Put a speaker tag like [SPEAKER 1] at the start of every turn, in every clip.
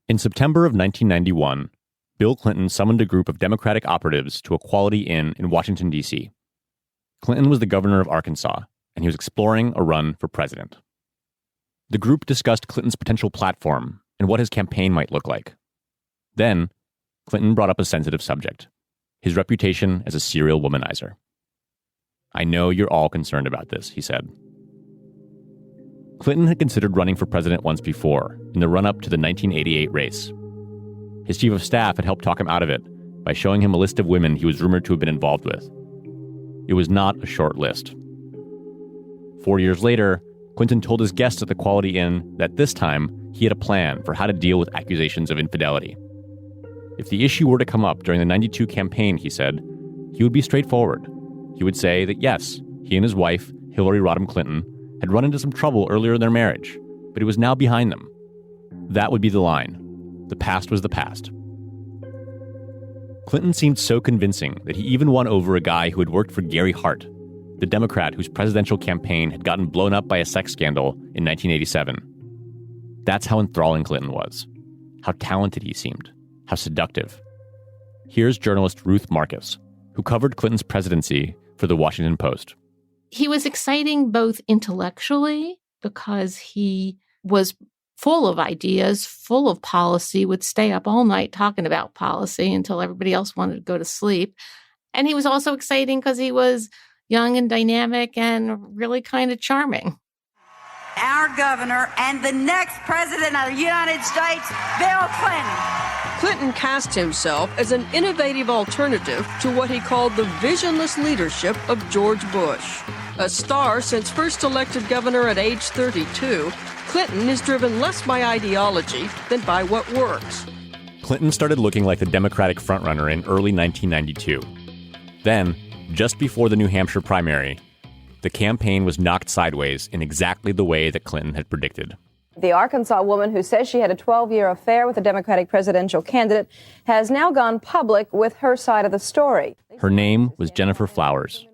[SPEAKER 1] In September of 1991, Bill Clinton summoned a group of Democratic operatives to a Quality Inn in Washington, D.C. Clinton was the governor of Arkansas, and he was exploring a run for president. The group discussed Clinton's potential platform and what his campaign might look like. Then, Clinton brought up a sensitive subject: his reputation as a serial womanizer. "I know you're all concerned about this," he said. Clinton had considered running for president once before, in the run-up to the 1988 race. His chief of staff had helped talk him out of it by showing him a list of women he was rumored to have been involved with. It was not a short list. 4 years later, Clinton told his guests at the Quality Inn that this time he had a plan for how to deal with accusations of infidelity. If the issue were to come up during the 92 campaign, he said, he would be straightforward. He would say that yes, he and his wife, Hillary Rodham Clinton, had run into some trouble earlier in their marriage, but it was now behind them. That would be the line. The past was the past. Clinton seemed so convincing that he even won over a guy who had worked for Gary Hart, the Democrat whose presidential campaign had gotten blown up by a sex scandal in 1987. That's how enthralling Clinton was. How talented he seemed. How seductive. Here's journalist Ruth Marcus, who covered Clinton's presidency for the Washington Post.
[SPEAKER 2] He was exciting both intellectually, because he was full of ideas, full of policy, would stay up all night talking about policy until everybody else wanted to go to sleep. And he was also exciting because he was young and dynamic and really kind of charming.
[SPEAKER 3] Our governor and the next president of the United States, Bill Clinton.
[SPEAKER 4] Clinton cast himself as an innovative alternative to what he called the visionless leadership of George Bush. A star since first elected governor at age 32, Clinton is driven less by ideology than by what works.
[SPEAKER 1] Clinton started looking like the Democratic frontrunner in early 1992. Then, just before the New Hampshire primary, the campaign was knocked sideways in exactly the way that Clinton had predicted.
[SPEAKER 5] The Arkansas woman who says she had a 12-year affair with a Democratic presidential candidate has now gone public with her side of the story.
[SPEAKER 1] Her name was Jennifer Flowers.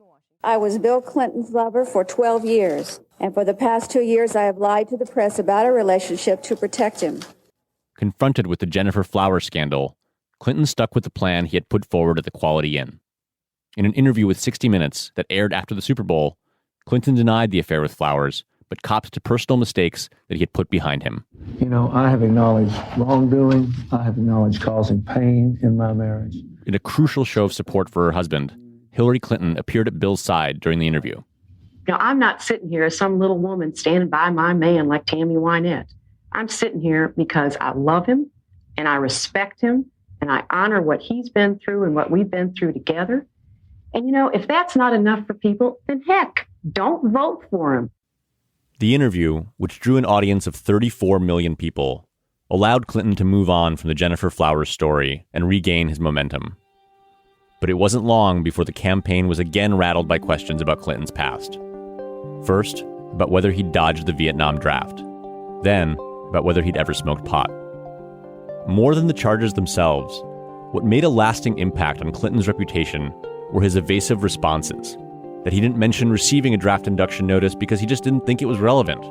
[SPEAKER 6] I was Bill Clinton's lover for 12 years, and for the past 2 years I have lied to the press about our relationship to protect him.
[SPEAKER 1] Confronted with the Jennifer Flowers scandal, Clinton stuck with the plan he had put forward at the Quality Inn. In an interview with 60 Minutes that aired after the Super Bowl, Clinton denied the affair with Flowers, but copped to personal mistakes that he had put behind him.
[SPEAKER 7] You know, I have acknowledged wrongdoing. I have acknowledged causing pain in my marriage.
[SPEAKER 1] In a crucial show of support for her husband, Hillary Clinton appeared at Bill's side during the interview.
[SPEAKER 8] Now, I'm not sitting here as some little woman standing by my man like Tammy Wynette. I'm sitting here because I love him and I respect him and I honor what he's been through and what we've been through together. And, you know, if that's not enough for people, then heck, don't vote for him.
[SPEAKER 1] The interview, which drew an audience of 34 million people, allowed Clinton to move on from the Jennifer Flowers story and regain his momentum. But it wasn't long before the campaign was again rattled by questions about Clinton's past. First, about whether he'd dodged the Vietnam draft. Then, about whether he'd ever smoked pot. More than the charges themselves, what made a lasting impact on Clinton's reputation were his evasive responses. That he didn't mention receiving a draft induction notice because he just didn't think it was relevant.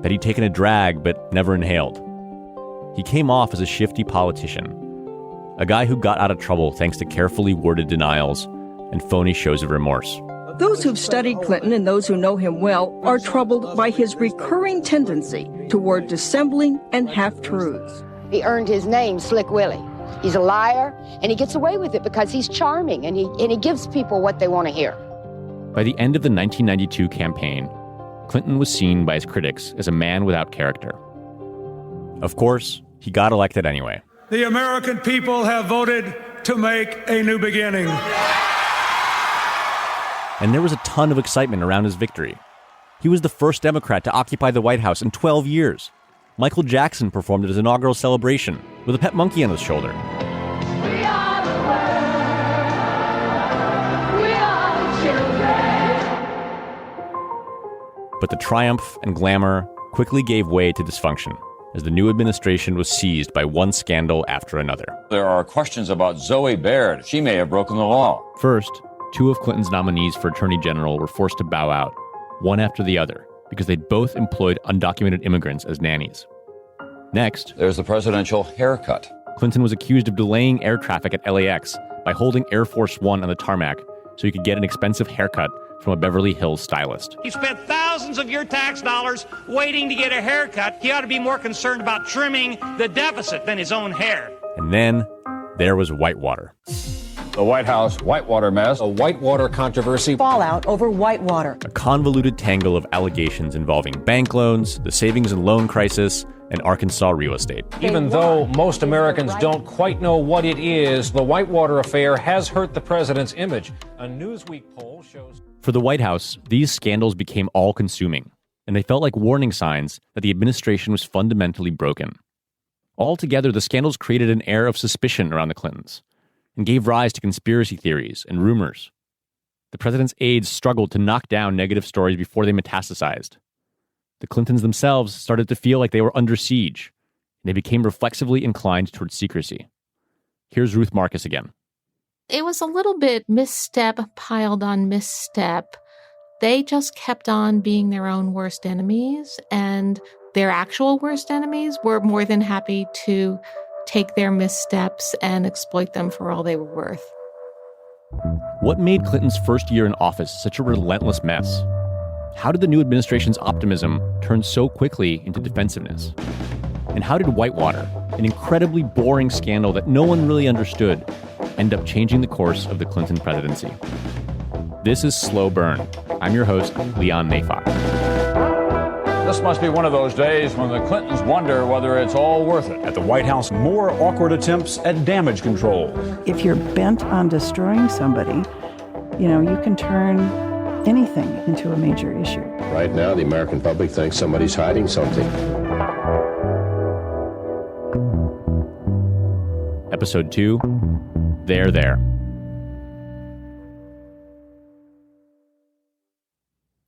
[SPEAKER 1] That he'd taken a drag but never inhaled. He came off as a shifty politician. A guy who got out of trouble thanks to carefully worded denials and phony shows of remorse.
[SPEAKER 4] Those who've studied Clinton and those who know him well are troubled by his recurring tendency toward dissembling and half-truths.
[SPEAKER 9] He earned his name, Slick Willie. He's a liar, and he gets away with it because he's charming, and he gives people what they want to hear.
[SPEAKER 1] By the end of the 1992 campaign, Clinton was seen by his critics as a man without character. Of course, he got elected anyway.
[SPEAKER 10] The American people have voted to make a new beginning.
[SPEAKER 1] And there was a ton of excitement around his victory. He was the first Democrat to occupy the White House in 12 years. Michael Jackson performed at his inaugural celebration with a pet monkey on his shoulder. But the triumph and glamour quickly gave way to dysfunction as the new administration was seized by one scandal after another.
[SPEAKER 11] There are questions about Zoe Baird. She may have broken the law.
[SPEAKER 1] First, two of Clinton's nominees for Attorney General were forced to bow out, one after the other, because they'd both employed undocumented immigrants as nannies. Next,
[SPEAKER 11] there's the presidential haircut.
[SPEAKER 1] Clinton was accused of delaying air traffic at LAX by holding Air Force One on the tarmac so he could get an expensive haircut from a Beverly Hills stylist.
[SPEAKER 12] He spent thousands of your tax dollars waiting to get a haircut. He ought to be more concerned about trimming the deficit than his own hair.
[SPEAKER 1] And then there was Whitewater.
[SPEAKER 11] The White House Whitewater mess.
[SPEAKER 13] A Whitewater controversy.
[SPEAKER 14] Fallout over Whitewater.
[SPEAKER 1] A convoluted tangle of allegations involving bank loans, the savings and loan crisis, and Arkansas real estate.
[SPEAKER 13] Even though most Americans don't quite know what it is, the Whitewater affair has hurt the president's image. A Newsweek poll shows...
[SPEAKER 1] For the White House, these scandals became all-consuming, and they felt like warning signs that the administration was fundamentally broken. Altogether, the scandals created an air of suspicion around the Clintons and gave rise to conspiracy theories and rumors. The president's aides struggled to knock down negative stories before they metastasized. The Clintons themselves started to feel like they were under siege, and they became reflexively inclined towards secrecy. Here's Ruth Marcus again.
[SPEAKER 2] It was a little bit misstep piled on misstep. They just kept on being their own worst enemies, and their actual worst enemies were more than happy to take their missteps and exploit them for all they were worth.
[SPEAKER 1] What made Clinton's first year in office such a relentless mess? How did the new administration's optimism turn so quickly into defensiveness? And how did Whitewater, an incredibly boring scandal that no one really understood, end up changing the course of the Clinton presidency? This is Slow Burn. I'm your host, Leon Neyfakh.
[SPEAKER 11] This must be one of those days when the Clintons wonder whether it's all worth it.
[SPEAKER 15] At the White House, more awkward attempts at damage control.
[SPEAKER 16] If you're bent on destroying somebody, you can turn anything into a major issue.
[SPEAKER 17] Right now, the American public thinks somebody's hiding something.
[SPEAKER 1] Episode 2, They're There.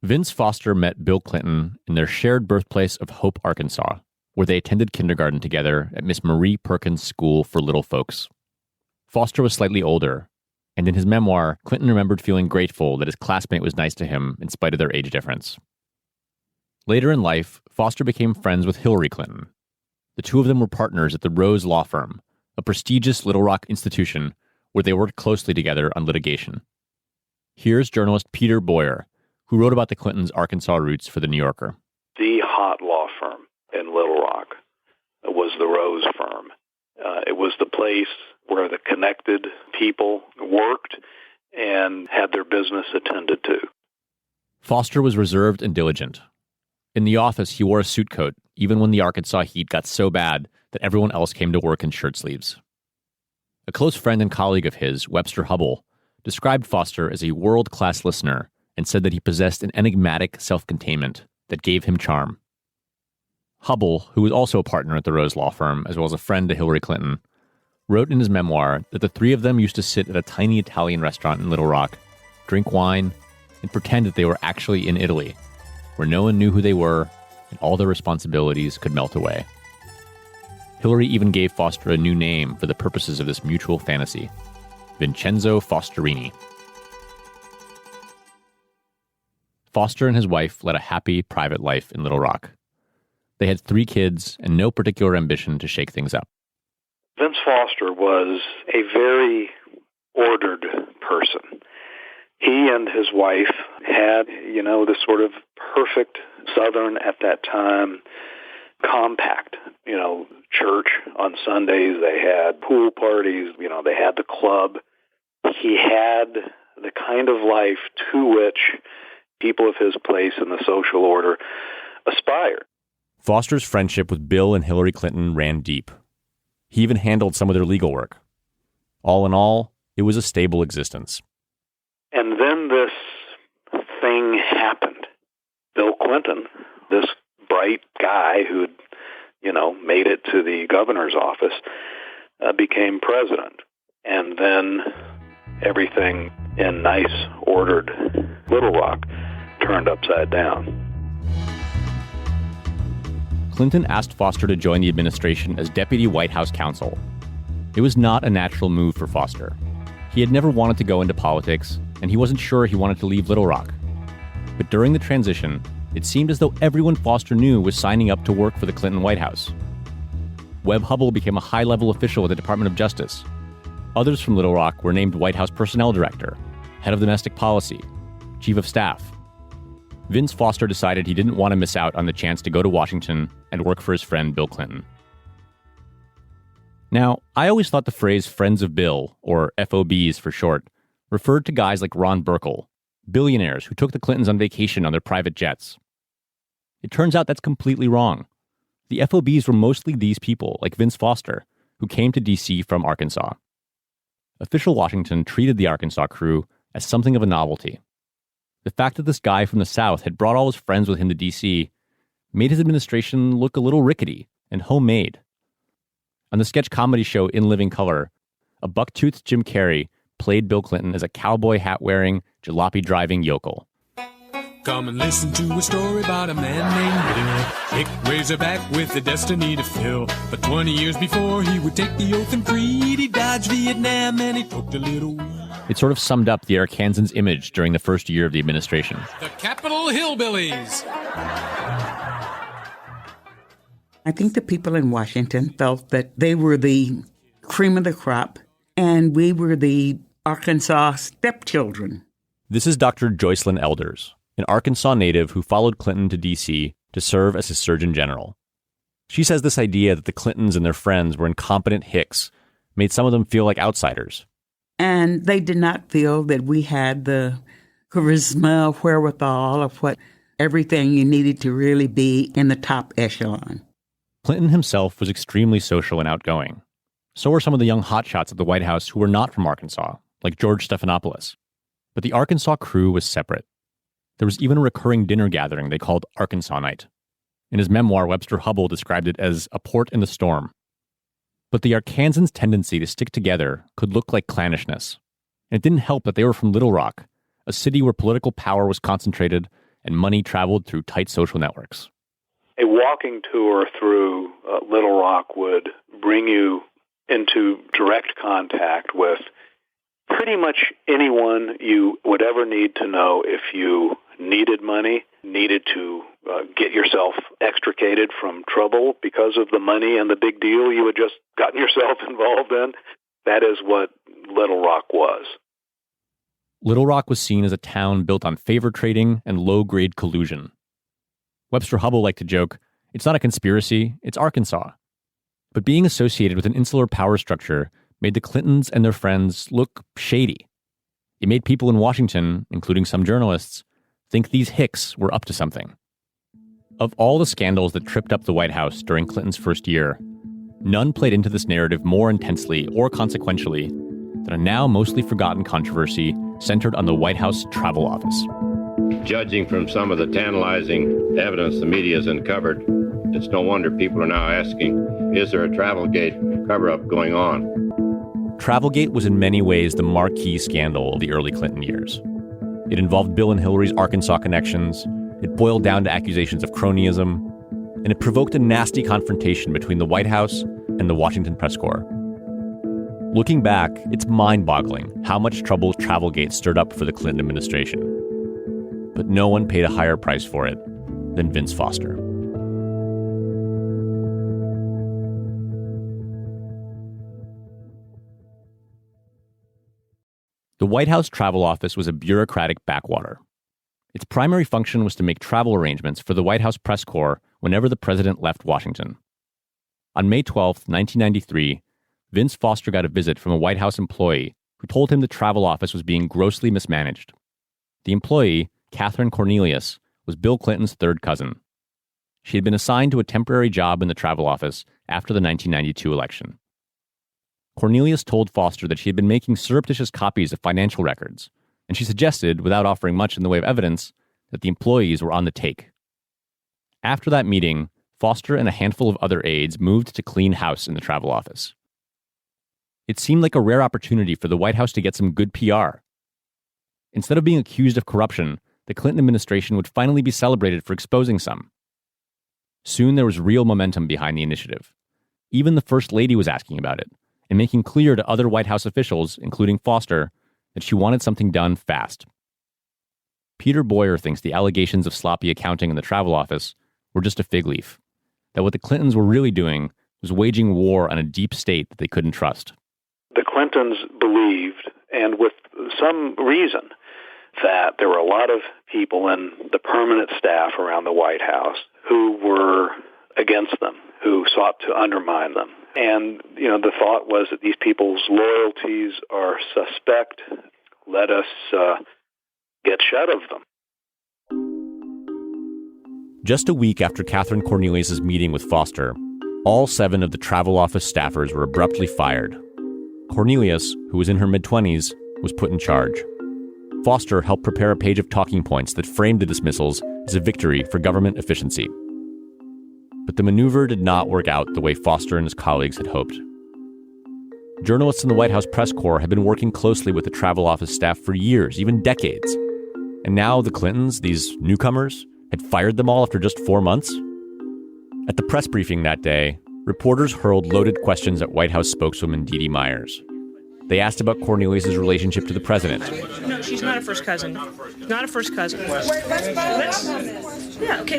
[SPEAKER 1] Vince Foster met Bill Clinton in their shared birthplace of Hope, Arkansas, where they attended kindergarten together at Miss Marie Perkins' School for Little Folks. Foster was slightly older, and in his memoir, Clinton remembered feeling grateful that his classmate was nice to him in spite of their age difference. Later in life, Foster became friends with Hillary Clinton. The two of them were partners at the Rose Law Firm, a prestigious Little Rock institution where they worked closely together on litigation. Here's journalist Peter Boyer, who wrote about the Clintons' Arkansas roots for The New Yorker.
[SPEAKER 18] The hot law firm in Little Rock was the Rose firm. It was the place where the connected people worked and had their business attended to.
[SPEAKER 1] Foster was reserved and diligent. In the office, he wore a suit coat, even when the Arkansas heat got so bad that everyone else came to work in shirt sleeves. A close friend and colleague of his, Webster Hubbell, described Foster as a world-class listener and said that he possessed an enigmatic self-containment that gave him charm. Hubbell, who was also a partner at the Rose Law Firm, as well as a friend to Hillary Clinton, wrote in his memoir that the three of them used to sit at a tiny Italian restaurant in Little Rock, drink wine, and pretend that they were actually in Italy, where no one knew who they were and all their responsibilities could melt away. Hillary even gave Foster a new name for the purposes of this mutual fantasy, Vincenzo Fosterini. Foster and his wife led a happy, private life in Little Rock. They had 3 kids and no particular ambition to shake things up.
[SPEAKER 18] Vince Foster was a very ordered person. He and his wife had, this sort of perfect Southern, at that time, compact, church on Sundays. They had pool parties, they had the club. He had the kind of life to which people of his place in the social order aspired.
[SPEAKER 1] Foster's friendship with Bill and Hillary Clinton ran deep. He even handled some of their legal work. All in all, it was a stable existence.
[SPEAKER 18] And then this thing happened. Bill Clinton, this bright guy who'd, made it to the governor's office, became president. And then everything in nice, ordered Little Rock turned upside down.
[SPEAKER 1] Clinton asked Foster to join the administration as deputy White House counsel. It was not a natural move for Foster. He had never wanted to go into politics, and he wasn't sure he wanted to leave Little Rock. But during the transition, it seemed as though everyone Foster knew was signing up to work for the Clinton White House. Webb Hubbell became a high-level official at the Department of Justice. Others from Little Rock were named White House Personnel Director, Head of Domestic Policy, Chief of Staff. Vince Foster decided he didn't want to miss out on the chance to go to Washington and work for his friend Bill Clinton. Now, I always thought the phrase Friends of Bill, or FOBs for short, referred to guys like Ron Burkle, billionaires who took the Clintons on vacation on their private jets. It turns out that's completely wrong. The FOBs were mostly these people, like Vince Foster, who came to D.C. from Arkansas. Official Washington treated the Arkansas crew as something of a novelty. The fact that this guy from the South had brought all his friends with him to D.C. made his administration look a little rickety and homemade. On the sketch comedy show In Living Color, a buck-toothed Jim Carrey played Bill Clinton as a cowboy hat-wearing, jalopy-driving yokel.
[SPEAKER 14] Come and listen to a story about a man named Bill. Pick Razorback with a destiny to fill. But 20 years before he would take the oath and creed, he dodged Vietnam and he took a little weed.
[SPEAKER 1] It sort of summed up the Arkansans' image during the first year of the administration.
[SPEAKER 14] The Capitol Hillbillies.
[SPEAKER 19] I think the people in Washington felt that they were the cream of the crop, and we were the Arkansas stepchildren.
[SPEAKER 1] This is Dr. Joycelyn Elders, an Arkansas native who followed Clinton to D.C. to serve as his Surgeon General. She says this idea that the Clintons and their friends were incompetent hicks made some of them feel like outsiders.
[SPEAKER 19] And they did not feel that we had the charisma, wherewithal of what everything you needed to really be in the top echelon.
[SPEAKER 1] Clinton himself was extremely social and outgoing. So were some of the young hotshots at the White House who were not from Arkansas, like George Stephanopoulos. But the Arkansas crew was separate. There was even a recurring dinner gathering they called Arkansas Night. In his memoir, Webster Hubbell described it as a port in the storm. But the Arkansans' tendency to stick together could look like clannishness. And it didn't help that they were from Little Rock, a city where political power was concentrated and money traveled through tight social networks.
[SPEAKER 18] A walking tour through Little Rock would bring you into direct contact with pretty much anyone you would ever need to know if you needed money, needed to get yourself extricated from trouble because of the money and the big deal you had just gotten yourself involved in. That is what Little Rock was.
[SPEAKER 1] Little Rock was seen as a town built on favor trading and low-grade collusion. Webster Hubbell liked to joke, it's not a conspiracy, it's Arkansas. But being associated with an insular power structure made the Clintons and their friends look shady. It made people in Washington, including some journalists, think these hicks were up to something. Of all the scandals that tripped up the White House during Clinton's first year, none played into this narrative more intensely or consequentially than a now mostly forgotten controversy centered on the White House Travel Office.
[SPEAKER 17] Judging from some of the tantalizing evidence the media has uncovered, it's no wonder people are now asking, is there a Travelgate cover-up going on?
[SPEAKER 1] Travelgate was in many ways the marquee scandal of the early Clinton years. It involved Bill and Hillary's Arkansas connections, it boiled down to accusations of cronyism, and it provoked a nasty confrontation between the White House and the Washington press corps. Looking back, it's mind-boggling how much trouble Travelgate stirred up for the Clinton administration. But no one paid a higher price for it than Vince Foster. The White House Travel Office was a bureaucratic backwater. Its primary function was to make travel arrangements for the White House press corps whenever the president left Washington. On May 12, 1993, Vince Foster got a visit from a White House employee who told him the travel office was being grossly mismanaged. The employee, Catherine Cornelius, was Bill Clinton's third cousin. She had been assigned to a temporary job in the travel office after the 1992 election. Cornelius told Foster that she had been making surreptitious copies of financial records, and she suggested, without offering much in the way of evidence, that the employees were on the take. After that meeting, Foster and a handful of other aides moved to clean house in the travel office. It seemed like a rare opportunity for the White House to get some good PR. Instead of being accused of corruption, the Clinton administration would finally be celebrated for exposing some. Soon there was real momentum behind the initiative. Even the First Lady was asking about it, and making clear to other White House officials, including Foster, that she wanted something done fast. Peter Boyer thinks the allegations of sloppy accounting in the travel office were just a fig leaf, that what the Clintons were really doing was waging war on a deep state that they couldn't trust.
[SPEAKER 18] The Clintons believed, and with some reason, that there were a lot of people in the permanent staff around the White House who were against them, who sought to undermine them. And, the thought was that these people's loyalties are suspect. Let us get shut of them.
[SPEAKER 1] Just a week after Catherine Cornelius' meeting with Foster, all 7 of the travel office staffers were abruptly fired. Cornelius, who was in her mid-20s, was put in charge. Foster helped prepare a page of talking points that framed the dismissals as a victory for government efficiency. But the maneuver did not work out the way Foster and his colleagues had hoped. Journalists in the White House press corps had been working closely with the travel office staff for years, even decades. And now the Clintons, these newcomers, had fired them all after just 4 months? At the press briefing that day, reporters hurled loaded questions at White House spokeswoman Dee Dee Myers. They asked about Cornelius' relationship to the president.
[SPEAKER 20] No, she's not a first cousin. Not a first cousin.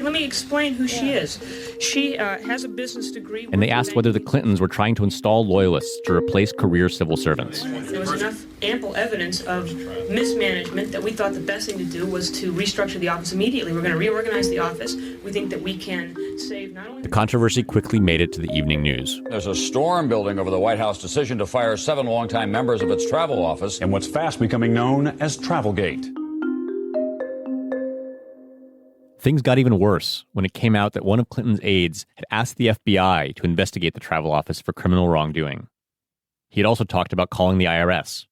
[SPEAKER 20] Let me explain who she is. She has a business degree.
[SPEAKER 1] And they asked whether the Clintons were trying to install loyalists to replace career civil servants.
[SPEAKER 20] There was enough ample evidence of mismanagement that we thought the best thing to do was to restructure the office immediately. We're going to reorganize the office. We think that we can save not only...
[SPEAKER 1] The controversy quickly made it to the evening news.
[SPEAKER 11] There's a storm building over the White House decision to fire 7 longtime members of its travel office
[SPEAKER 15] in what's fast becoming known as Travelgate.
[SPEAKER 1] Things got even worse when it came out that one of Clinton's aides had asked the FBI to investigate the travel office for criminal wrongdoing. He had also talked about calling the IRS.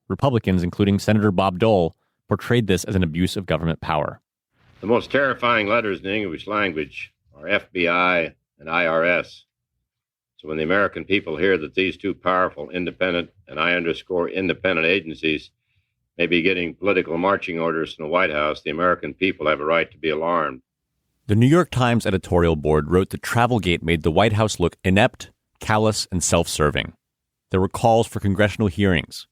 [SPEAKER 1] Republicans, including Senator Bob Dole, portrayed this as an abuse of government power.
[SPEAKER 17] The most terrifying letters in the English language are FBI and IRS. So when the American people hear that these two powerful, independent, and I underscore independent agencies may be getting political marching orders from the White House, the American people have a right to be alarmed.
[SPEAKER 1] The New York Times editorial board wrote that Travelgate made the White House look inept, callous, and self-serving. There were calls for congressional hearings.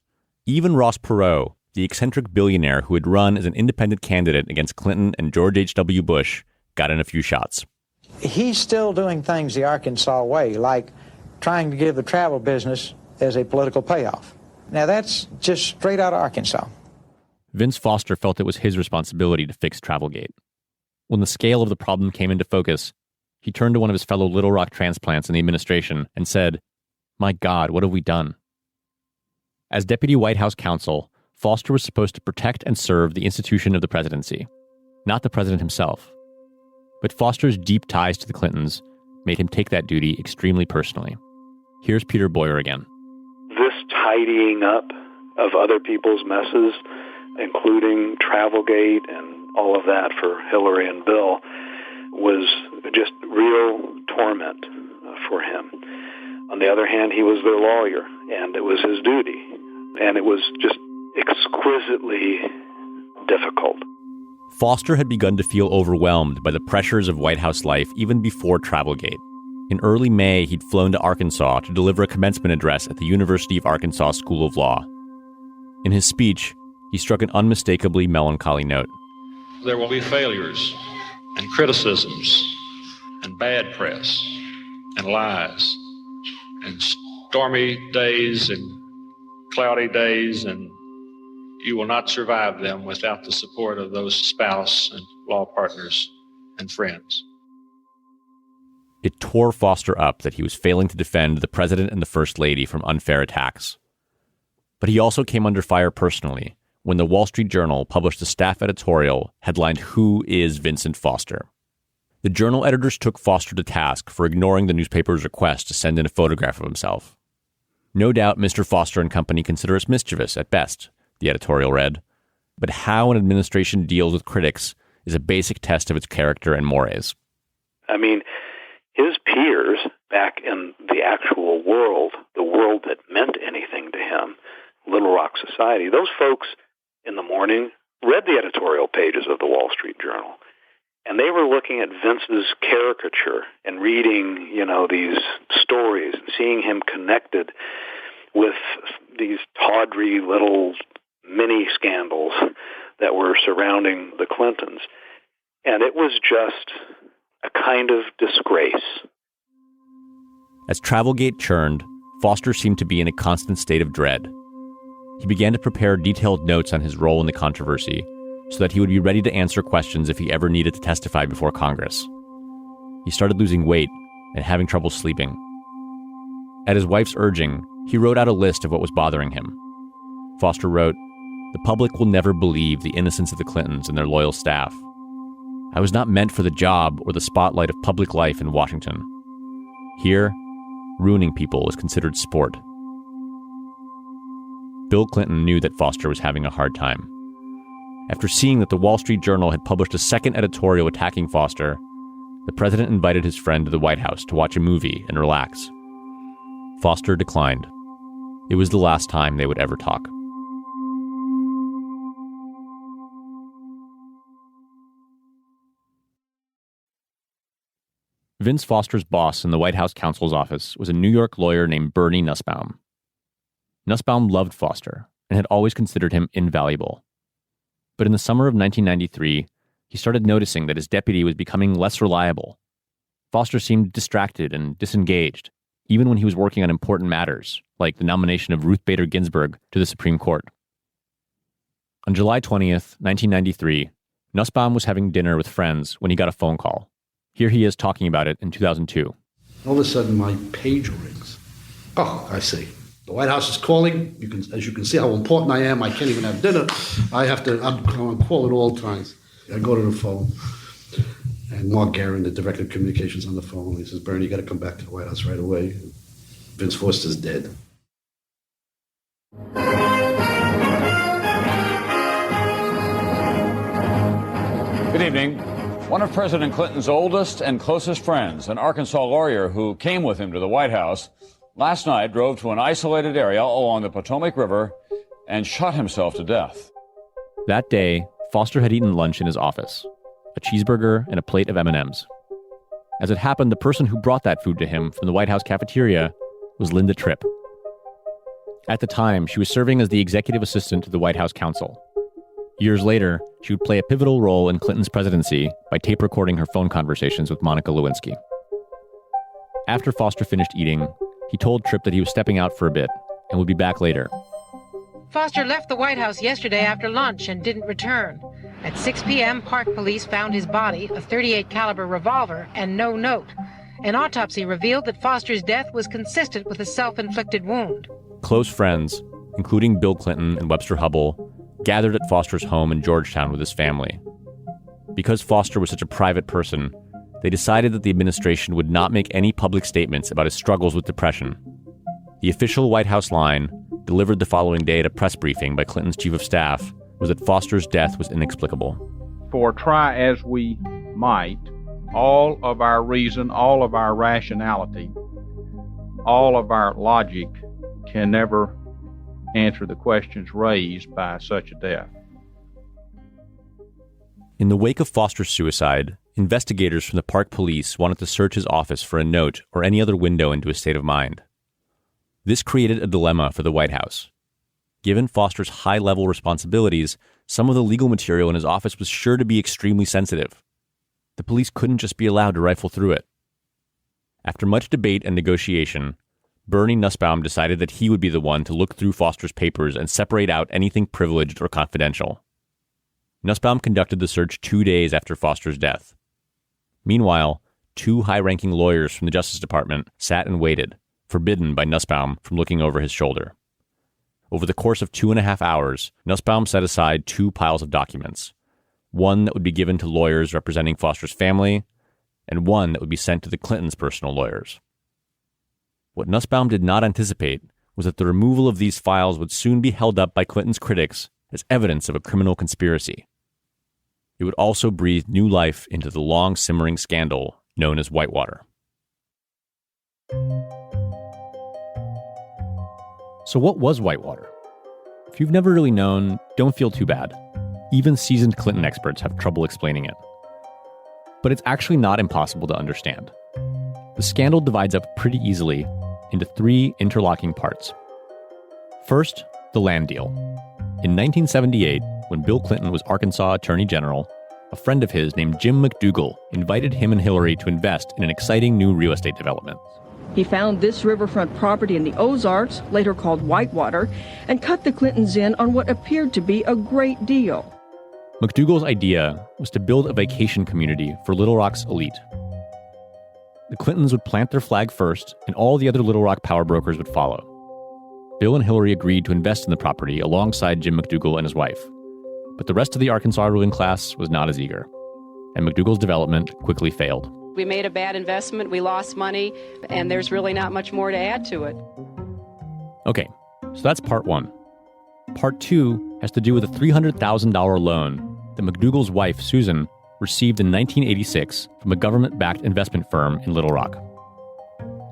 [SPEAKER 1] Even Ross Perot, the eccentric billionaire who had run as an independent candidate against Clinton and George H.W. Bush, got in a few shots.
[SPEAKER 21] He's still doing things the Arkansas way, like trying to give the travel business as a political payoff. Now, that's just straight out of Arkansas.
[SPEAKER 1] Vince Foster felt it was his responsibility to fix Travelgate. When the scale of the problem came into focus, he turned to one of his fellow Little Rock transplants in the administration and said, "My God, what have we done?" As deputy White House counsel, Foster was supposed to protect and serve the institution of the presidency, not the president himself. But Foster's deep ties to the Clintons made him take that duty extremely personally. Here's Peter Boyer again.
[SPEAKER 18] This tidying up of other people's messes, including Travelgate and all of that for Hillary and Bill, was just real torment for him. On the other hand, he was their lawyer, and it was his duty. And it was just exquisitely difficult.
[SPEAKER 1] Foster had begun to feel overwhelmed by the pressures of White House life even before Travelgate. In early May, he'd flown to Arkansas to deliver a commencement address at the University of Arkansas School of Law. In his speech, he struck an unmistakably melancholy note.
[SPEAKER 22] There will be failures and criticisms and bad press and lies and stormy days and cloudy days, and you will not survive them without the support of those spouse and law partners and friends.
[SPEAKER 1] It tore Foster up that he was failing to defend the president and the first lady from unfair attacks. But he also came under fire personally when the Wall Street Journal published a staff editorial headlined, "Who is Vincent Foster?" The Journal editors took Foster to task for ignoring the newspaper's request to send in a photograph of himself. "No doubt Mr. Foster and company consider us mischievous at best," the editorial read. "But how an administration deals with critics is a basic test of its character and mores."
[SPEAKER 18] I mean, his peers back in the actual world, the world that meant anything to him, Little Rock Society, those folks in the morning read the editorial pages of the Wall Street Journal. And they were looking at Vince's caricature and reading, these stories and seeing him connected with these tawdry little mini scandals that were surrounding the Clintons. And it was just a kind of disgrace.
[SPEAKER 1] As Travelgate churned, Foster seemed to be in a constant state of dread. He began to prepare detailed notes on his role in the controversy so that he would be ready to answer questions if he ever needed to testify before Congress. He started losing weight and having trouble sleeping. At his wife's urging, he wrote out a list of what was bothering him. Foster wrote, "The public will never believe the innocence of the Clintons and their loyal staff. I was not meant for the job or the spotlight of public life in Washington. Here, ruining people is considered sport." Bill Clinton knew that Foster was having a hard time. After seeing that the Wall Street Journal had published a second editorial attacking Foster, the president invited his friend to the White House to watch a movie and relax. Foster declined. It was the last time they would ever talk. Vince Foster's boss in the White House counsel's office was a New York lawyer named Bernie Nussbaum. Nussbaum loved Foster and had always considered him invaluable. But in the summer of 1993, he started noticing that his deputy was becoming less reliable. Foster seemed distracted and disengaged, even when he was working on important matters, like the nomination of Ruth Bader Ginsburg to the Supreme Court. On July 20th, 1993, Nussbaum was having dinner with friends when he got a phone call. Here he is talking about it in 2002.
[SPEAKER 3] All of a sudden, my pager rings. Oh, I see. The White House is calling. As you can see how important I am. I can't even have dinner. I'm on call at all times. I go to the phone. And Mark Guerin, the director of communications, on the phone. He says, "Bernie, you got to come back to the White House right away. Vince Foster's dead."
[SPEAKER 11] Good evening. One of President Clinton's oldest and closest friends, an Arkansas lawyer who came with him to the White House, last night drove to an isolated area along the Potomac River and shot himself to death.
[SPEAKER 1] That day, Foster had eaten lunch in his office, a cheeseburger and a plate of M&Ms. As it happened, the person who brought that food to him from the White House cafeteria was Linda Tripp. At the time, she was serving as the executive assistant to the White House counsel. Years later, she would play a pivotal role in Clinton's presidency by tape recording her phone conversations with Monica Lewinsky. After Foster finished eating, he told Tripp that he was stepping out for a bit and would be back later.
[SPEAKER 5] Foster left the White House yesterday after lunch and didn't return. At 6 p.m., Park police found his body, a .38 caliber revolver, and no note. An autopsy revealed that Foster's death was consistent with a self-inflicted wound.
[SPEAKER 1] Close friends, including Bill Clinton and Webster Hubbell, gathered at Foster's home in Georgetown with his family. Because Foster was such a private person, they decided that the administration would not make any public statements about his struggles with depression. The official White House line, delivered the following day at a press briefing by Clinton's chief of staff, was that Foster's death was inexplicable.
[SPEAKER 23] For try as we might, all of our reason, all of our rationality, all of our logic can never answer the questions raised by such a death.
[SPEAKER 1] In the wake of Foster's suicide, investigators from the Park Police wanted to search his office for a note or any other window into his state of mind. This created a dilemma for the White House. Given Foster's high-level responsibilities, some of the legal material in his office was sure to be extremely sensitive. The police couldn't just be allowed to rifle through it. After much debate and negotiation, Bernie Nussbaum decided that he would be the one to look through Foster's papers and separate out anything privileged or confidential. Nussbaum conducted the search 2 days after Foster's death. Meanwhile, 2 high-ranking lawyers from the Justice Department sat and waited, forbidden by Nussbaum from looking over his shoulder. Over the course of 2.5 hours, Nussbaum set aside 2 piles of documents, one that would be given to lawyers representing Foster's family, and one that would be sent to the Clintons' personal lawyers. What Nussbaum did not anticipate was that the removal of these files would soon be held up by Clinton's critics as evidence of a criminal conspiracy. It would also breathe new life into the long-simmering scandal known as Whitewater. So what was Whitewater? If you've never really known, don't feel too bad. Even seasoned Clinton experts have trouble explaining it. But it's actually not impossible to understand. The scandal divides up pretty easily into 3 interlocking parts. First, the land deal. In 1978, when Bill Clinton was Arkansas Attorney General, a friend of his named Jim McDougal invited him and Hillary to invest in an exciting new real estate development.
[SPEAKER 4] He found this riverfront property in the Ozarks, later called Whitewater, and cut the Clintons in on what appeared to be a great deal.
[SPEAKER 1] McDougal's idea was to build a vacation community for Little Rock's elite. The Clintons would plant their flag first, and all the other Little Rock power brokers would follow. Bill and Hillary agreed to invest in the property alongside Jim McDougal and his wife. But the rest of the Arkansas ruling class was not as eager, and McDougal's development quickly failed.
[SPEAKER 6] We made a bad investment, we lost money, and there's really not much more to add to it.
[SPEAKER 1] Okay, so that's part one. Part two has to do with a $300,000 loan that McDougal's wife, Susan, received in 1986 from a government-backed investment firm in Little Rock.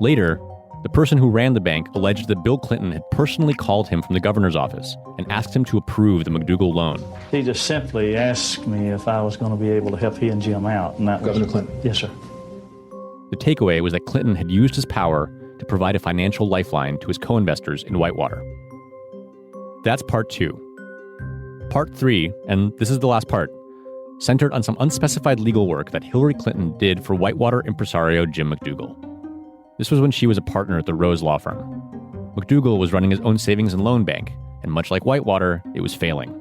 [SPEAKER 1] Later, the person who ran the bank alleged that Bill Clinton had personally called him from the governor's office and asked him to approve the McDougal loan.
[SPEAKER 7] He just simply asked me if I was going to be able to help he and Jim out. And that was
[SPEAKER 8] Governor Clinton?
[SPEAKER 7] Yes, sir.
[SPEAKER 1] The takeaway was that Clinton had used his power to provide a financial lifeline to his co-investors in Whitewater. That's part two. Part three, and this is the last part, centered on some unspecified legal work that Hillary Clinton did for Whitewater impresario Jim McDougal. This was when she was a partner at the Rose Law Firm. McDougal was running his own savings and loan bank, and much like Whitewater, it was failing.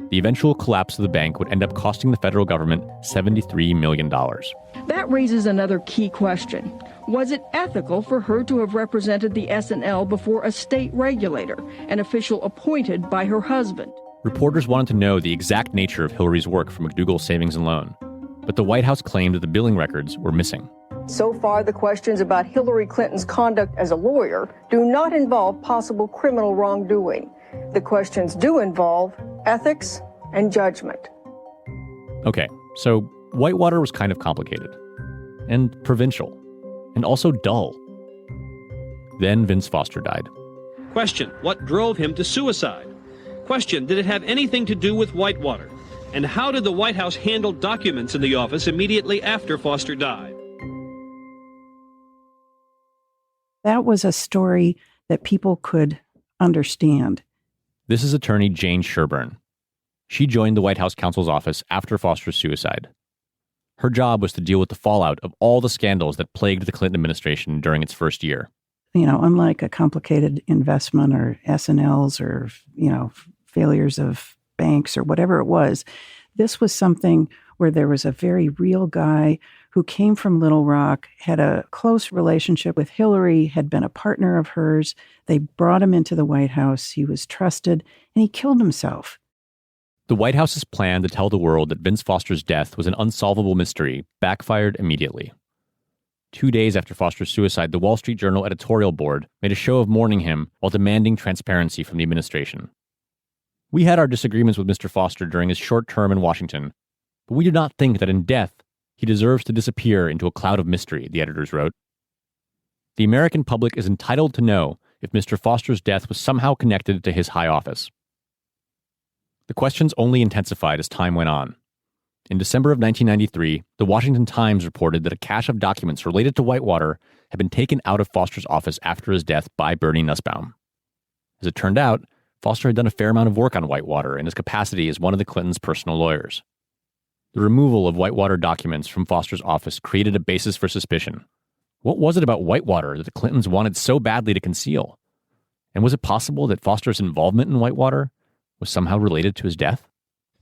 [SPEAKER 1] The eventual collapse of the bank would end up costing the federal government $73 million.
[SPEAKER 4] That raises another key question. Was it ethical for her to have represented the S&L before a state regulator, an official appointed by her husband?
[SPEAKER 1] Reporters wanted to know the exact nature of Hillary's work for McDougal's savings and loan, but the White House claimed that the billing records were missing.
[SPEAKER 4] So far, the questions about Hillary Clinton's conduct as a lawyer do not involve possible criminal wrongdoing. The questions do involve ethics and judgment.
[SPEAKER 1] Okay, so Whitewater was kind of complicated, and provincial, and also dull. Then Vince Foster died.
[SPEAKER 24] Question: what drove him to suicide? Question: did it have anything to do with Whitewater? And how did the White House handle documents in the office immediately after Foster died?
[SPEAKER 16] That was a story that people could understand.
[SPEAKER 1] This is attorney Jane Sherburne. She joined the White House counsel's office after Foster's suicide. Her job was to deal with the fallout of all the scandals that plagued the Clinton administration during its first year.
[SPEAKER 16] You know, unlike a complicated investment or S&Ls or, failures of banks or whatever it was, this was something where there was a very real guy who came from Little Rock, had a close relationship with Hillary, had been a partner of hers. They brought him into the White House. He was trusted, and he killed himself.
[SPEAKER 1] The White House's plan to tell the world that Vince Foster's death was an unsolvable mystery backfired immediately. 2 days after Foster's suicide, the Wall Street Journal editorial board made a show of mourning him while demanding transparency from the administration. We had our disagreements with Mr. Foster during his short term in Washington, but we do not think that in death he deserves to disappear into a cloud of mystery, the editors wrote. The American public is entitled to know if Mr. Foster's death was somehow connected to his high office. The questions only intensified as time went on. In December of 1993, the Washington Times reported that a cache of documents related to Whitewater had been taken out of Foster's office after his death by Bernie Nussbaum. As it turned out, Foster had done a fair amount of work on Whitewater in his capacity as one of the Clintons' personal lawyers. The removal of Whitewater documents from Foster's office created a basis for suspicion. What was it about Whitewater that the Clintons wanted so badly to conceal? And was it possible that Foster's involvement in Whitewater was somehow related to his death?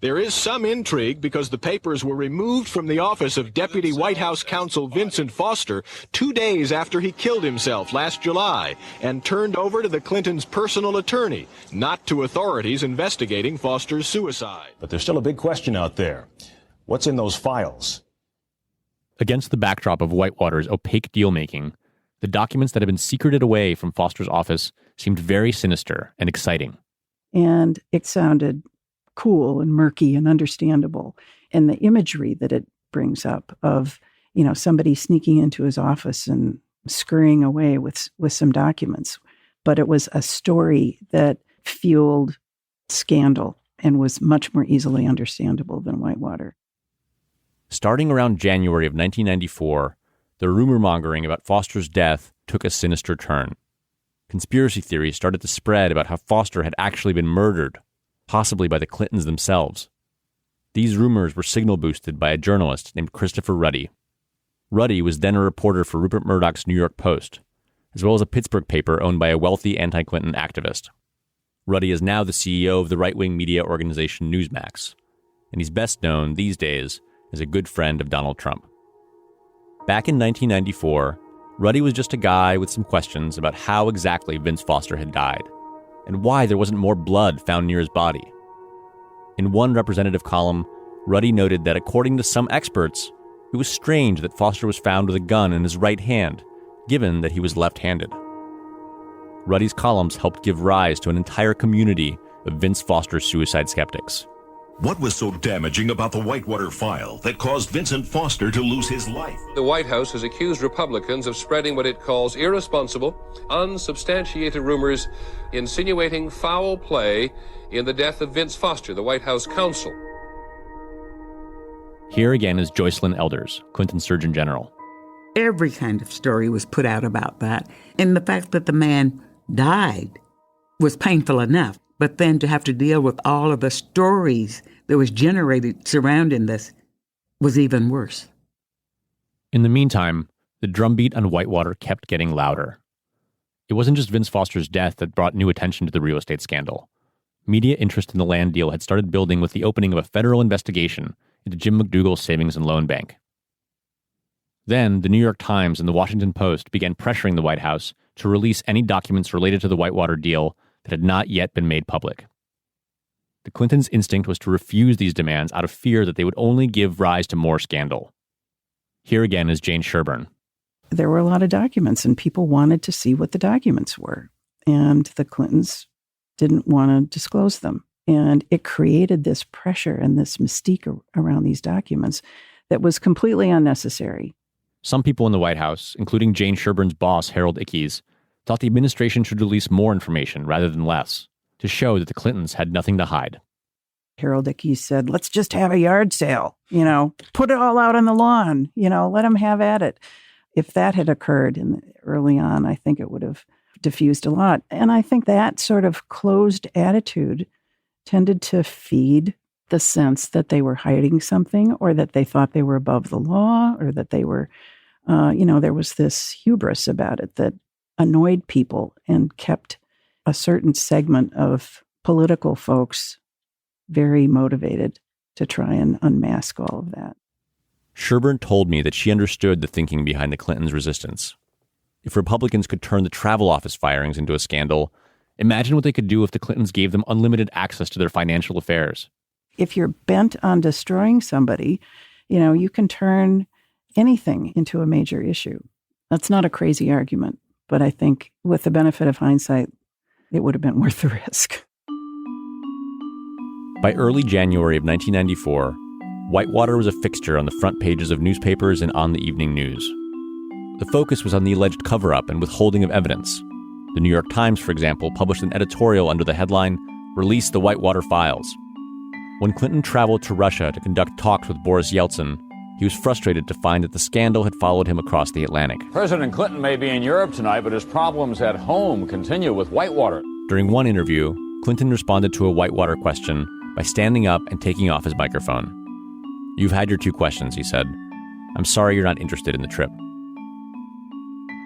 [SPEAKER 25] There is some intrigue because the papers were removed from the office of Deputy White House Counsel Vincent Foster 2 days after he killed himself last July and turned over to the Clintons' personal attorney, not to authorities investigating Foster's suicide.
[SPEAKER 26] But there's still a big question out there. What's in those files?
[SPEAKER 1] Against the backdrop of Whitewater's opaque deal-making, the documents that had been secreted away from Foster's office seemed very sinister and exciting.
[SPEAKER 16] And it sounded cool and murky and understandable. And the imagery that it brings up of, somebody sneaking into his office and scurrying away with some documents. But it was a story that fueled scandal and was much more easily understandable than Whitewater.
[SPEAKER 1] Starting around January of 1994, the rumor-mongering about Foster's death took a sinister turn. Conspiracy theories started to spread about how Foster had actually been murdered, possibly by the Clintons themselves. These rumors were signal-boosted by a journalist named Christopher Ruddy. Ruddy was then a reporter for Rupert Murdoch's New York Post, as well as a Pittsburgh paper owned by a wealthy anti-Clinton activist. Ruddy is now the CEO of the right-wing media organization Newsmax, and he's best known these days as a good friend of Donald Trump. Back in 1994, Ruddy was just a guy with some questions about how exactly Vince Foster had died, and why there wasn't more blood found near his body. In one representative column, Ruddy noted that according to some experts, it was strange that Foster was found with a gun in his right hand, given that he was left-handed. Ruddy's columns helped give rise to an entire community of Vince Foster suicide skeptics.
[SPEAKER 2] What was so damaging about the Whitewater file that caused Vincent Foster to lose his life?
[SPEAKER 8] The White House has accused Republicans of spreading what it calls irresponsible, unsubstantiated rumors insinuating foul play in the death of Vince Foster, the White House counsel.
[SPEAKER 1] Here again is Joycelyn Elders, Clinton Surgeon General.
[SPEAKER 19] Every kind of story was put out about that. And the fact that the man died was painful enough. But then to have to deal with all of the stories that was generated surrounding this was even worse.
[SPEAKER 1] In the meantime, the drumbeat on Whitewater kept getting louder. It wasn't just Vince Foster's death that brought new attention to the real estate scandal. Media interest in the land deal had started building with the opening of a federal investigation into Jim McDougal's savings and loan bank. Then, the New York Times and the Washington Post began pressuring the White House to release any documents related to the Whitewater deal that had not yet been made public. The Clintons' instinct was to refuse these demands out of fear that they would only give rise to more scandal. Here again is Jane Sherburne.
[SPEAKER 16] There were a lot of documents, and people wanted to see what the documents were. And the Clintons didn't want to disclose them. And it created this pressure and this mystique around these documents that was completely unnecessary.
[SPEAKER 1] Some people in the White House, including Jane Sherburne's boss, Harold Ickes, thought the administration should release more information rather than less, to show that the Clintons had nothing to hide.
[SPEAKER 16] Harold Ickes said, let's just have a yard sale, put it all out on the lawn, let them have at it. If that had occurred early on, I think it would have diffused a lot. And I think that sort of closed attitude tended to feed the sense that they were hiding something, or that they thought they were above the law, or that they were, there was this hubris about it that annoyed people and kept a certain segment of political folks very motivated to try and unmask all of that.
[SPEAKER 1] Sherburne told me that she understood the thinking behind the Clintons' resistance. If Republicans could turn the travel office firings into a scandal, imagine what they could do if the Clintons gave them unlimited access to their financial affairs.
[SPEAKER 16] If you're bent on destroying somebody, you can turn anything into a major issue. That's not a crazy argument. But I think with the benefit of hindsight, it would have been worth the risk.
[SPEAKER 1] By early January of 1994, Whitewater was a fixture on the front pages of newspapers and on the evening news. The focus was on the alleged cover-up and withholding of evidence. The New York Times, for example, published an editorial under the headline, "Release the Whitewater Files." When Clinton traveled to Russia to conduct talks with Boris Yeltsin, he was frustrated to find that the scandal had followed him across the Atlantic.
[SPEAKER 11] President Clinton may be in Europe tonight, but his problems at home continue with Whitewater.
[SPEAKER 1] During one interview, Clinton responded to a Whitewater question by standing up and taking off his microphone. "You've had your 2 questions," he said. "I'm sorry you're not interested in the trip."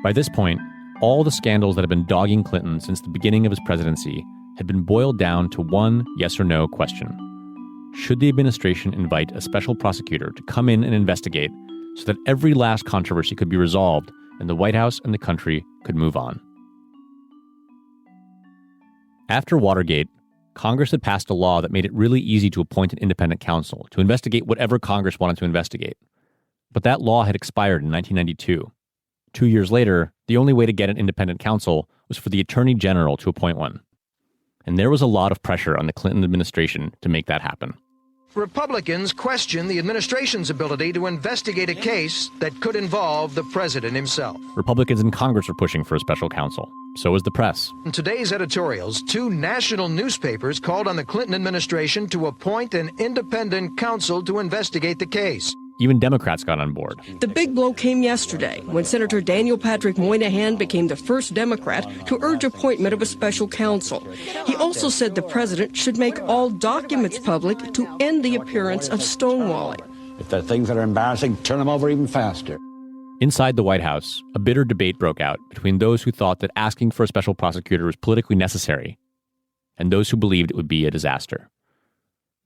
[SPEAKER 1] By this point, all the scandals that had been dogging Clinton since the beginning of his presidency had been boiled down to one yes or no question. Should the administration invite a special prosecutor to come in and investigate so that every last controversy could be resolved and the White House and the country could move on? After Watergate, Congress had passed a law that made it really easy to appoint an independent counsel to investigate whatever Congress wanted to investigate. But that law had expired in 1992. 2 years later, the only way to get an independent counsel was for the Attorney General to appoint one. And there was a lot of pressure on the Clinton administration to make that happen.
[SPEAKER 9] Republicans question the administration's ability to investigate a case that could involve the president himself.
[SPEAKER 1] Republicans in Congress were pushing for a special counsel. So was the press.
[SPEAKER 9] In today's editorials, 2 national newspapers called on the Clinton administration to appoint an independent counsel to investigate the case.
[SPEAKER 1] Even Democrats got on board.
[SPEAKER 4] The big blow came yesterday when Senator Daniel Patrick Moynihan became the first Democrat to urge appointment of a special counsel. He also said the president should make all documents public to end the appearance of stonewalling.
[SPEAKER 10] If there are things that are embarrassing, turn them over even faster.
[SPEAKER 1] Inside the White House, a bitter debate broke out between those who thought that asking for a special prosecutor was politically necessary and those who believed it would be a disaster.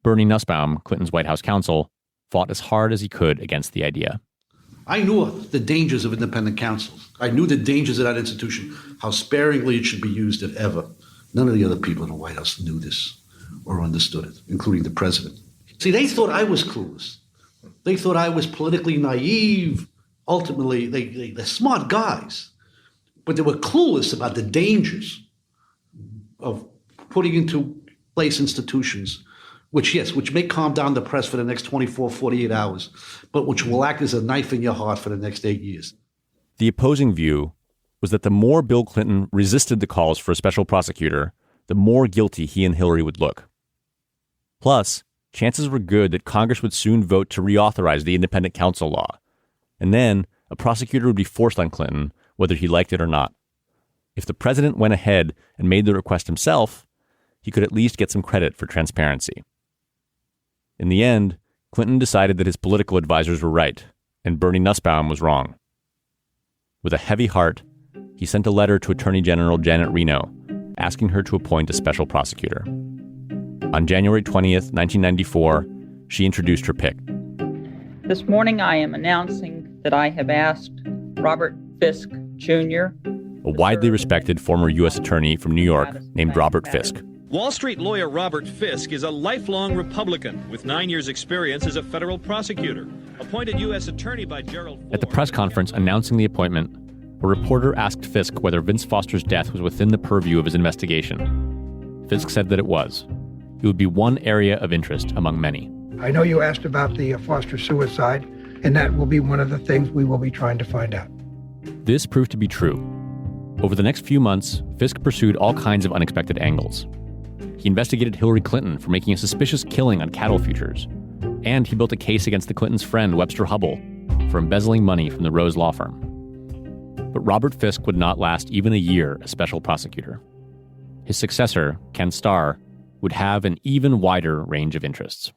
[SPEAKER 1] Bernie Nussbaum, Clinton's White House counsel, fought as hard as he could against the idea.
[SPEAKER 3] I knew the dangers of independent counsels. I knew the dangers of that institution, how sparingly it should be used, if ever. None of the other people in the White House knew this or understood it, including the president. See, they thought I was clueless. They thought I was politically naive. Ultimately, they're smart guys, but they were clueless about the dangers of putting into place institutions, which may calm down the press for the next 24, 48 hours, but which will act as a knife in your heart for the next 8 years.
[SPEAKER 1] The opposing view was that the more Bill Clinton resisted the calls for a special prosecutor, the more guilty he and Hillary would look. Plus, chances were good that Congress would soon vote to reauthorize the independent counsel law. And then a prosecutor would be forced on Clinton, whether he liked it or not. If the president went ahead and made the request himself, he could at least get some credit for transparency. In the end, Clinton decided that his political advisors were right, and Bernie Nussbaum was wrong. With a heavy heart, he sent a letter to Attorney General Janet Reno, asking her to appoint a special prosecutor. On January 20th, 1994, she introduced her pick.
[SPEAKER 10] This morning I am announcing that I have asked Robert Fisk, Jr.,
[SPEAKER 1] a widely respected former U.S. attorney from New York named Robert Fisk.
[SPEAKER 24] Wall Street lawyer Robert Fisk is a lifelong Republican with 9 years' experience as a federal prosecutor, appointed U.S. attorney by Gerald Ford.
[SPEAKER 1] At the press conference announcing the appointment, a reporter asked Fisk whether Vince Foster's death was within the purview of his investigation. Fisk said that it was. It would be one area of interest among many.
[SPEAKER 12] I know you asked about the Foster suicide, and that will be one of the things we will be trying to find out.
[SPEAKER 1] This proved to be true. Over the next few months, Fisk pursued all kinds of unexpected angles. He investigated Hillary Clinton for making a suspicious killing on cattle futures, and he built a case against the Clintons' friend Webster Hubbell for embezzling money from the Rose law firm. But Robert Fisk would not last even a year as special prosecutor. His successor, Ken Starr, would have an even wider range of interests.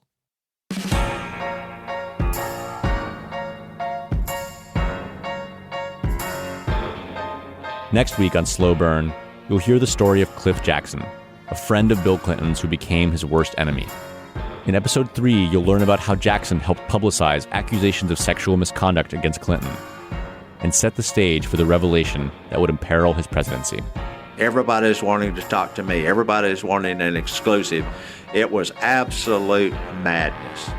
[SPEAKER 1] Next week on Slow Burn, you'll hear the story of Cliff Jackson, a friend of Bill Clinton's who became his worst enemy. In episode 3, you'll learn about how Jackson helped publicize accusations of sexual misconduct against Clinton and set the stage for the revelation that would imperil his presidency.
[SPEAKER 13] Everybody's wanting to talk to me. Everybody's wanting an exclusive. It was absolute madness.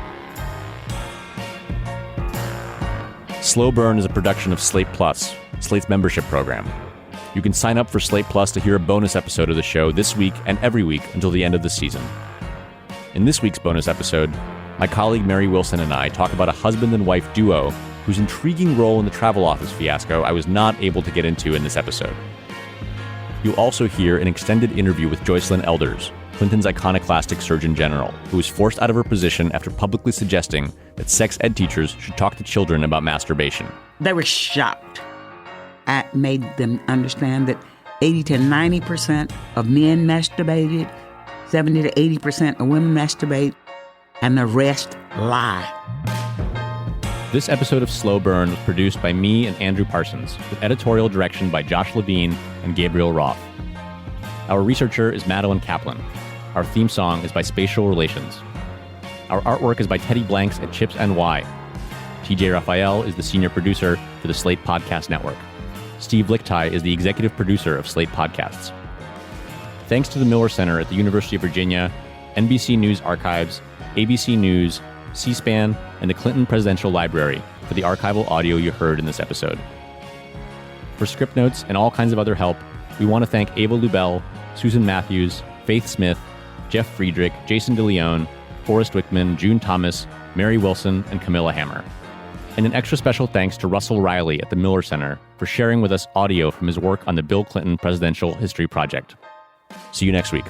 [SPEAKER 1] Slow Burn is a production of Slate Plus, Slate's membership program. You can sign up for Slate Plus to hear a bonus episode of the show this week and every week until the end of the season. In this week's bonus episode, my colleague Mary Wilson and I talk about a husband and wife duo whose intriguing role in the travel office fiasco I was not able to get into in this episode. You'll also hear an extended interview with Joycelyn Elders, Clinton's iconoclastic Surgeon General, who was forced out of her position after publicly suggesting that sex ed teachers should talk to children about masturbation.
[SPEAKER 19] They were shocked. I made them understand that 80 to 90% of men masturbated, 70 to 80% of women masturbate, and the rest lie.
[SPEAKER 1] This episode of Slow Burn was produced by me and Andrew Parsons, with editorial direction by Josh Levine and Gabriel Roth. Our researcher is Madeline Kaplan. Our theme song is by Spatial Relations. Our artwork is by Teddy Blanks at Chips NY. TJ Raphael is the senior producer for the Slate Podcast Network. Steve Lichtai is the executive producer of Slate Podcasts. Thanks to the Miller Center at the University of Virginia, NBC News Archives, ABC News, C-SPAN, and the Clinton Presidential Library for the archival audio you heard in this episode. For script notes and all kinds of other help, we want to thank Ava Lubell, Susan Matthews, Faith Smith, Jeff Friedrich, Jason DeLeon, Forrest Wickman, June Thomas, Mary Wilson, and Camilla Hammer. And an extra special thanks to Russell Riley at the Miller Center for sharing with us audio from his work on the Bill Clinton Presidential History Project. See you next week.